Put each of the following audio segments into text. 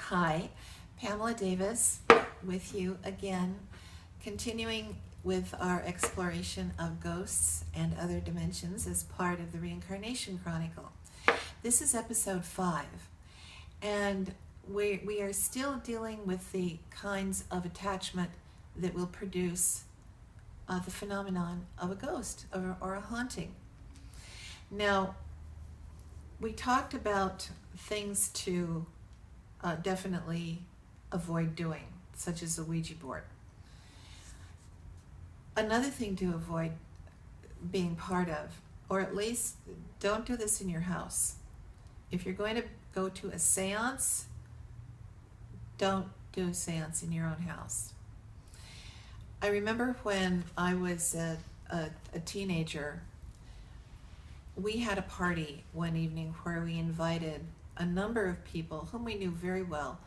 Hi, Pamela Davis with you again, continuing with our exploration of ghosts and other dimensions as part of the Reincarnation Chronicle. This is episode 5, and we are still dealing with the kinds of attachment that will produce the phenomenon of a ghost or a haunting. Now, we talked about things to definitely avoid doing, such as the Ouija board. Another thing to avoid being part of, or at least don't do this in your house. If you're going to go to a seance, don't do a seance in your own house. I remember when I was a teenager, we had a party one evening where we invited a number of people whom we knew very well,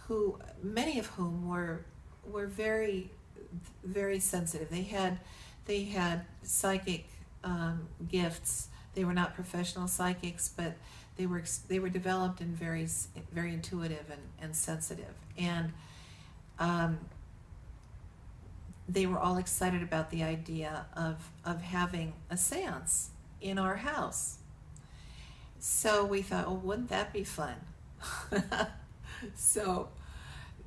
who many of whom were very, very sensitive. They had psychic gifts. They were not professional psychics, but they were developed and very intuitive and sensitive. And they were all excited about the idea of having a seance in our house. So we thought, oh, wouldn't that be fun? So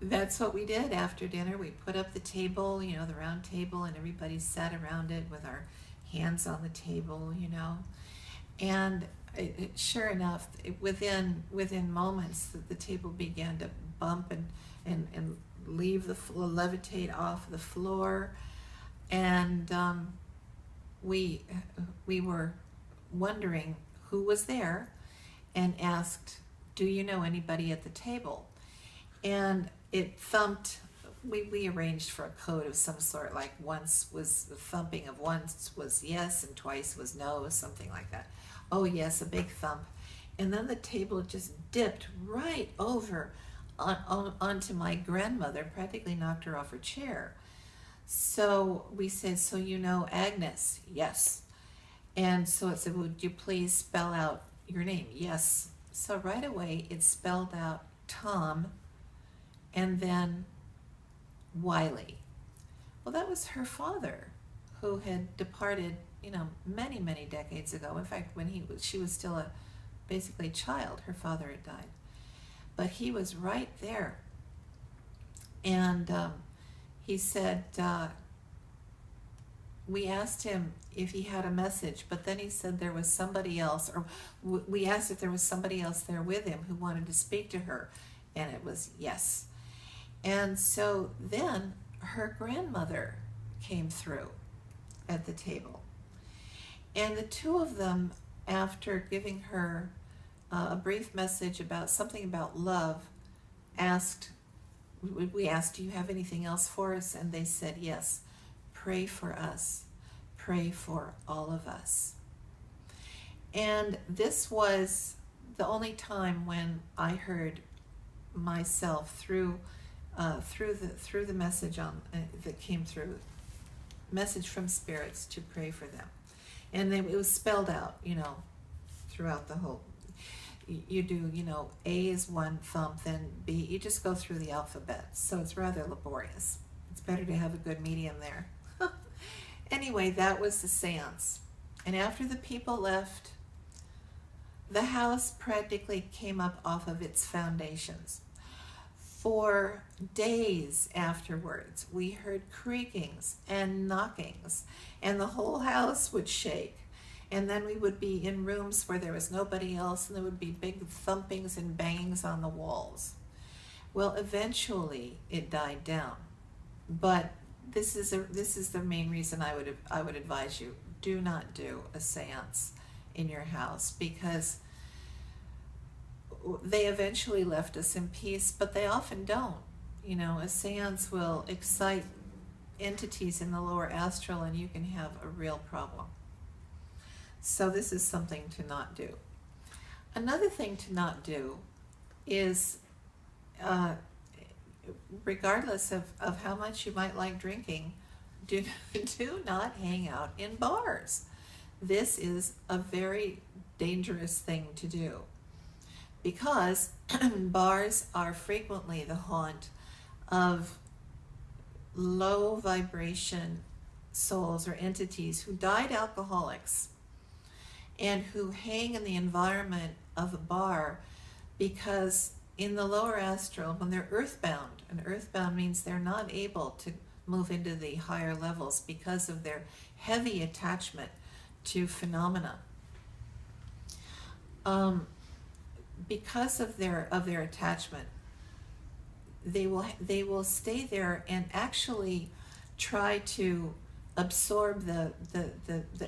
that's what we did after dinner. We put up the table, the round table, and everybody sat around it with our hands on the table, And sure enough, within moments, the table began to bump and levitate off the floor. And we were wondering who was there, and asked, do you know anybody at the table? And it thumped. We arranged for a code of some sort, like once was the thumping of once was yes and twice was no, something like that. Oh yes, a big thump. And then the table just dipped right over onto my grandmother, practically knocked her off her chair. So we said, so you know Agnes? Yes. And so it said, would you please spell out your name? Yes. So right away it spelled out Tom and then Wiley. Well, that was her father, who had departed, many, many decades ago. In fact, when she was still basically a child, her father had died. But he was right there. And he said, we asked him if he had a message, but then he said there was somebody else, or we asked if there was somebody else there with him who wanted to speak to her, and it was yes. And so then her grandmother came through at the table, and the two of them, after giving her a brief message about something about love, we asked, do you have anything else for us? And they said, yes. Pray for us. Pray for all of us. And this was the only time when I heard myself through the message that came through, message from spirits to pray for them. And then it was spelled out, throughout the whole. You do, A is one thump, then B. You just go through the alphabet. So it's rather laborious. It's better to have a good medium there. Anyway, that was the seance. And after the people left, the house practically came up off of its foundations. For days afterwards, we heard creakings and knockings, and the whole house would shake. And then we would be in rooms where there was nobody else, and there would be big thumpings and bangings on the walls. Well, eventually it died down. But this is the main reason I would advise you, do not do a seance in your house, because they eventually left us in peace, but they often don't. A seance will excite entities in the lower astral, and you can have a real problem. So this is something to not do. Another thing to not do is, regardless of how much you might like drinking, do not hang out in bars. This is a very dangerous thing to do, because bars are frequently the haunt of low vibration souls or entities who died alcoholics and who hang in the environment of a bar because in the lower astral, when they're earthbound, and earthbound means they're not able to move into the higher levels because of their heavy attachment to phenomena. Because of their attachment, they will stay there and actually try to absorb the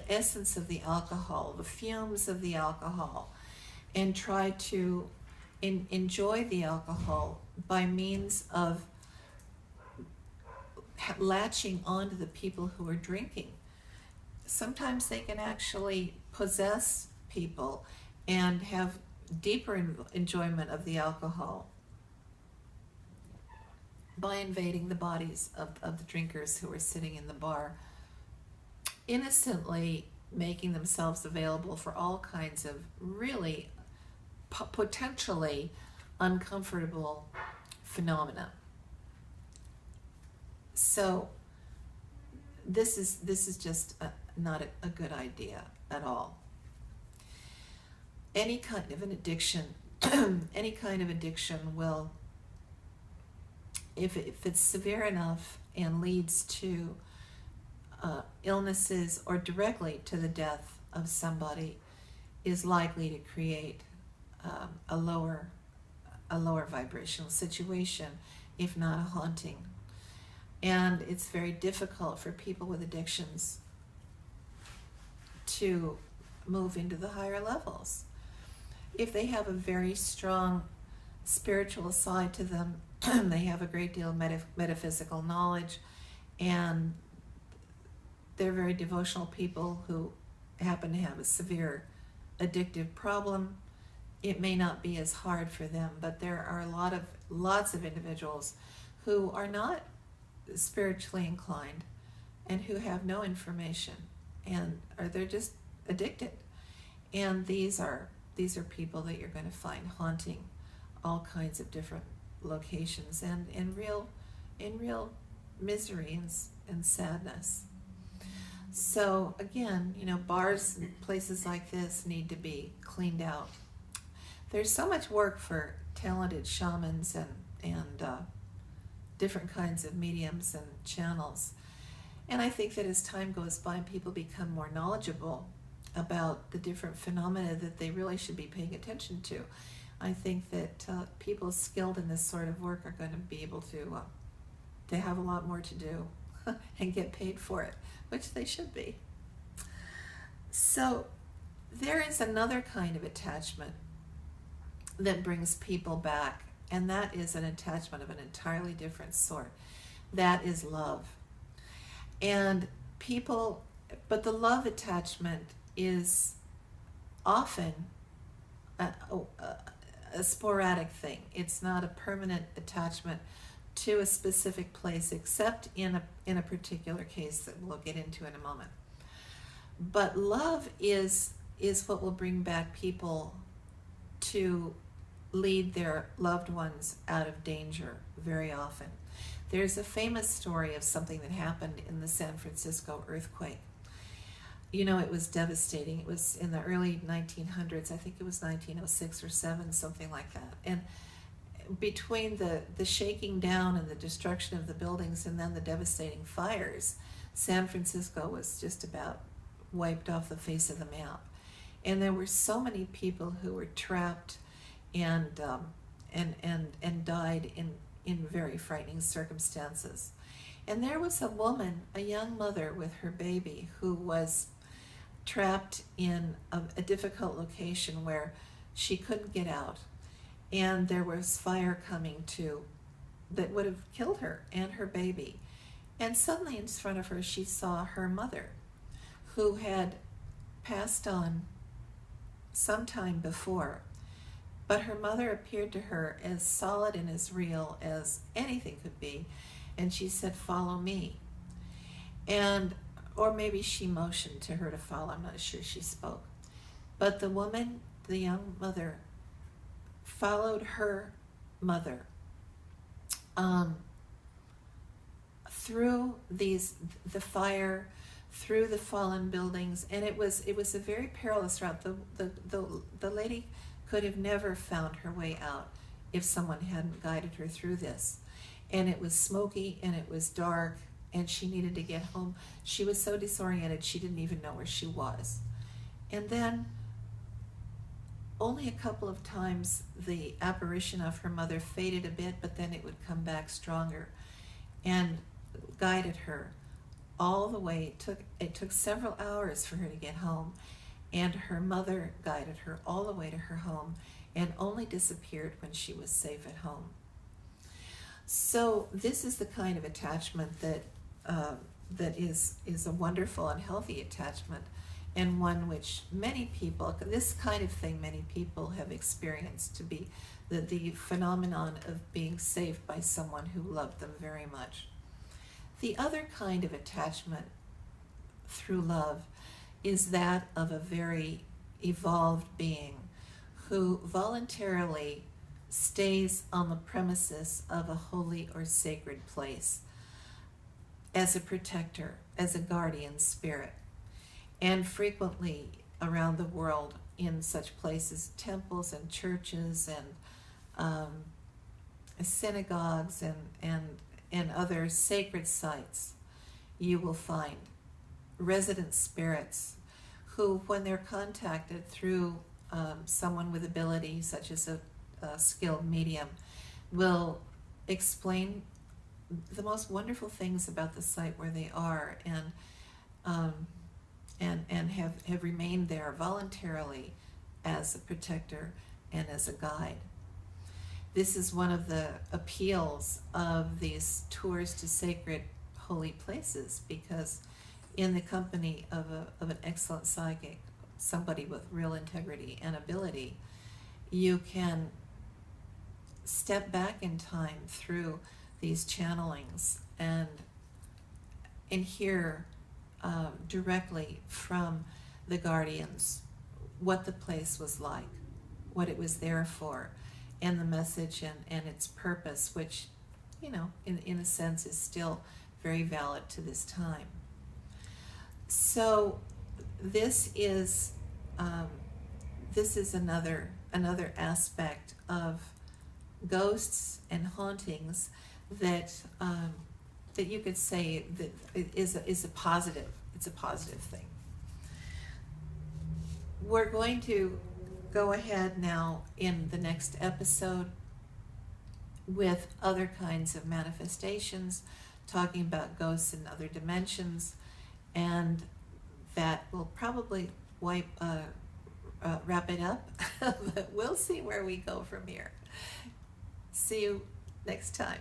essence of the alcohol, the fumes of the alcohol, and try to enjoy the alcohol by means of latching onto the people who are drinking. Sometimes they can actually possess people and have deeper enjoyment of the alcohol by invading the bodies of the drinkers who are sitting in the bar, innocently making themselves available for all kinds of really potentially uncomfortable phenomena. So this is just not a good idea at all. Any kind of an addiction, any kind of addiction will, if it's severe enough and leads to illnesses or directly to the death of somebody, is likely to create a lower vibrational situation, if not a haunting. And it's very difficult for people with addictions to move into the higher levels. If they have a very strong spiritual side to them, they have a great deal of metaphysical knowledge, and they're very devotional people who happen to have a severe addictive problem, it may not be as hard for them. But there are lots of individuals who are not spiritually inclined and who have no information, and they're just addicted. And these are people that you're going to find haunting all kinds of different locations and in real misery and sadness. So again, bars and places like this need to be cleaned out. There's so much work for talented shamans and different kinds of mediums and channels. And I think that as time goes by and people become more knowledgeable about the different phenomena that they really should be paying attention to, I think that people skilled in this sort of work are going to be able to have a lot more to do and get paid for it, which they should be. So there is another kind of attachment that brings people back, and that is an attachment of an entirely different sort. That is love. And but the love attachment is often a sporadic thing. It's not a permanent attachment to a specific place, except in a particular case that we'll get into in a moment. But love is what will bring back people to lead their loved ones out of danger very often. There's a famous story of something that happened in the San Francisco earthquake. It was devastating. It was in the early 1900s. I think it was 1906 or 7, something like that. And between the shaking down and the destruction of the buildings and then the devastating fires, San Francisco was just about wiped off the face of the map. And there were so many people who were trapped and died in very frightening circumstances. And there was a woman, a young mother with her baby, who was trapped in a difficult location where she couldn't get out. And there was fire coming that would have killed her and her baby. And suddenly in front of her, she saw her mother, who had passed on some time before. But her mother appeared to her as solid and as real as anything could be. And she said, "Follow me." Or maybe she motioned to her to follow. I'm not sure she spoke. But the woman, the young mother, followed her mother um, through the fire, through the fallen buildings, and it was a very perilous route. The lady could have never found her way out if someone hadn't guided her through this. And it was smoky and it was dark and she needed to get home. She was so disoriented she didn't even know where she was. And then only a couple of times the apparition of her mother faded a bit, but then it would come back stronger and guided her all the way. It took several hours for her to get home, and her mother guided her all the way to her home and only disappeared when she was safe at home. So this is the kind of attachment that is a wonderful and healthy attachment, and one which many people, this kind of thing many people have experienced, to be the phenomenon of being saved by someone who loved them very much. The other kind of attachment through love is that of a very evolved being who voluntarily stays on the premises of a holy or sacred place as a protector, as a guardian spirit. And frequently around the world in such places, temples and churches and synagogues and other sacred sites, you will find resident spirits who, when they're contacted through someone with ability, such as a skilled medium, will explain the most wonderful things about the site where they are, and have remained there voluntarily as a protector and as a guide. This is one of the appeals of these tours to sacred holy places, because in the company of an excellent psychic, somebody with real integrity and ability, you can step back in time through these channelings and hear directly from the guardians what the place was like, what it was there for, and the message and its purpose, which, you know, in a sense is still very valid to this time. So this is another aspect of ghosts and hauntings that that you could say that is a positive. It's a positive thing. We're going to go ahead now in the next episode with other kinds of manifestations, talking about ghosts in other dimensions, and that will probably wrap it up. But we'll see where we go from here. See you next time.